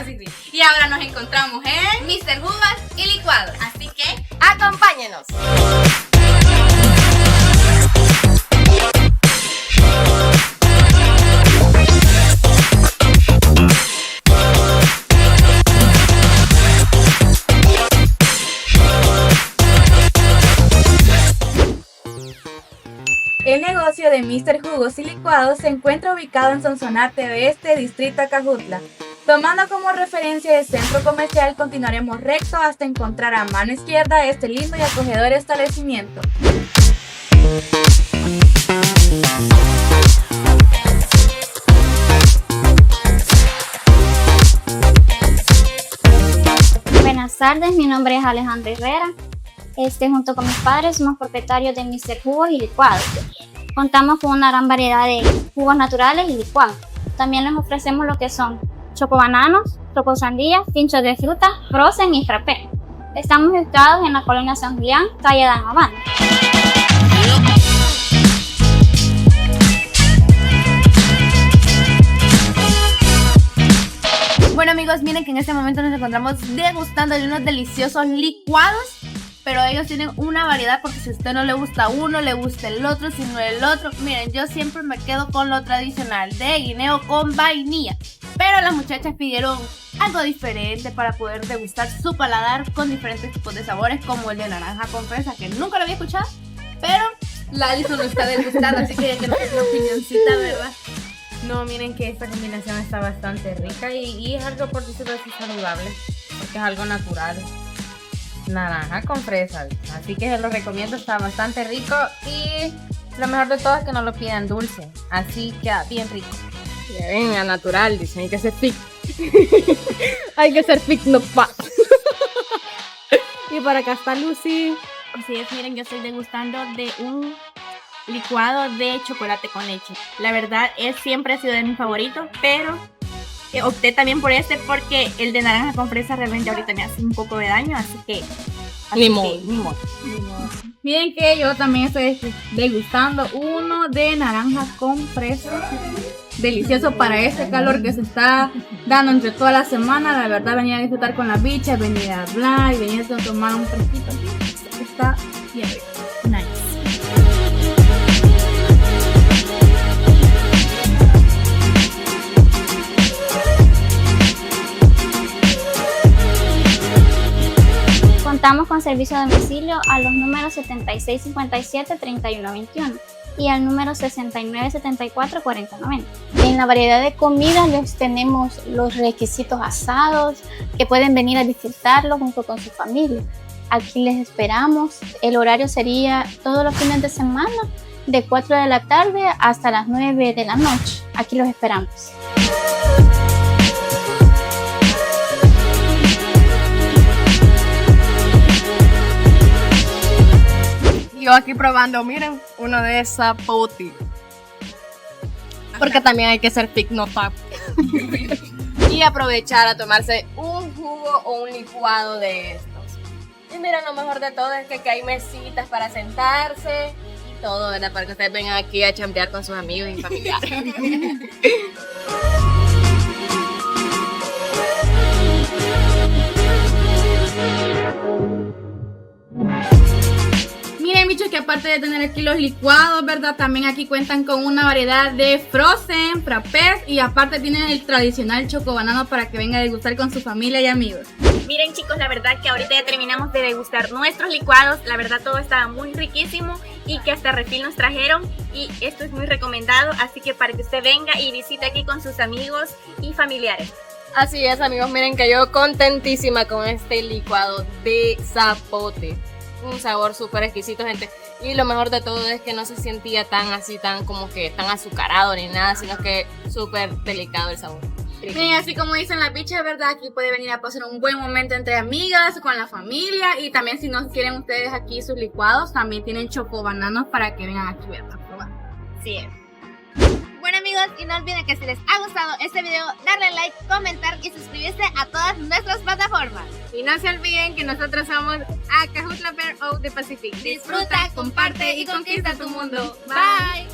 Pacific. Y ahora nos encontramos en Mr. Jugos y licuados. Así que ¡acompáñenos! El negocio de Mr. Jugos y Licuados se encuentra ubicado en Sonsonate Oeste, distrito Acajutla. Tomando como referencia el centro comercial, continuaremos recto hasta encontrar a mano izquierda este lindo y acogedor establecimiento. Buenas tardes, mi nombre es Alejandra Herrera. Junto con mis padres somos propietarios de Mr. Jugos y Licuados. Contamos con una gran variedad de jugos naturales y licuados. También les ofrecemos lo que son chocobananos, chocosandía, pinchos de fruta, frozen y frappé. Estamos ubicados en la colonia San Julián, calle Dan Habana. Bueno amigos, miren que en este momento nos encontramos degustando de unos deliciosos licuados. Pero ellos tienen una variedad porque si a usted no le gusta uno, le gusta el otro, si no el otro. Miren, yo siempre me quedo con lo tradicional de guineo con vainilla. Pero las muchachas pidieron algo diferente para poder degustar su paladar con diferentes tipos de sabores, como el de naranja con fresa, que nunca lo había escuchado. Pero la Alison lo está degustando, así que ya que nos es una opinioncita, ¿verdad? No, miren que esta combinación está bastante rica y es algo, por decirlo así, saludable, porque es algo natural. Naranja con fresas, así que se lo recomiendo, está bastante rico y lo mejor de todo es que no lo pidan dulce, así queda bien rico. Ya ven, a natural, dicen, hay que ser fit. Hay que ser fit, no pa. Y por acá está Lucy. Así es, miren, yo estoy degustando de un licuado de chocolate con leche. La verdad, siempre ha sido de mis favoritos, pero opté también por este porque el de naranja con fresa realmente ahorita me hace un poco de daño, así que Limón. Miren que yo también estoy degustando uno de naranja con fresa. Delicioso para este calor que se está dando entre toda la semana. La verdad, venir a disfrutar con las bichas, venir a hablar y venir a tomar un fresquito. Está bien rico. Nice. Contamos con servicio a domicilio a los números 7657-3121 y al número 6974-4090. En la variedad de comidas les tenemos los requisitos asados que pueden venir a disfrutarlo junto con su familia. Aquí les esperamos. El horario sería todos los fines de semana de 4 de la tarde hasta las 9 de la noche. Aquí los esperamos. Yo aquí probando, miren, uno de zapote. Porque también hay que ser fit, no tap. Y aprovechar a tomarse un jugo o un licuado de estos. Y miren, lo mejor de todo es que hay mesitas para sentarse y todo, ¿verdad? Para que ustedes vengan aquí a chambear con sus amigos y familiares. Miren, bichos, que aparte de tener aquí los licuados, ¿verdad? También aquí cuentan con una variedad de frozen, frappés y aparte tienen el tradicional chocobanano para que venga a degustar con su familia y amigos. miren chicos, la verdad que ahorita ya terminamos de degustar nuestros licuados. La verdad todo estaba muy riquísimo y que hasta refil nos trajeron y esto es muy recomendado, así que para que usted venga y visite aquí con sus amigos y familiares. Así es, amigos, miren que yo contentísima con este licuado de zapote. Un sabor súper exquisito, gente. Y lo mejor de todo es que no se sentía tan así, tan como que tan azucarado ni nada, sino que súper delicado el sabor. Miren, así como dicen las bichas, ¿verdad? Aquí puede venir a pasar un buen momento entre amigas, con la familia. Y también si no quieren ustedes aquí sus licuados, también tienen chocobananos para que vengan aquí a probar. Así es. Bueno amigos, y no olviden que si les ha gustado este video, darle like, comentar y suscribirse a todas nuestras plataformas. Y no se olviden que nosotros somos Acajutla Bear of the Pacific. Disfruta, comparte y conquista tu mundo. Bye.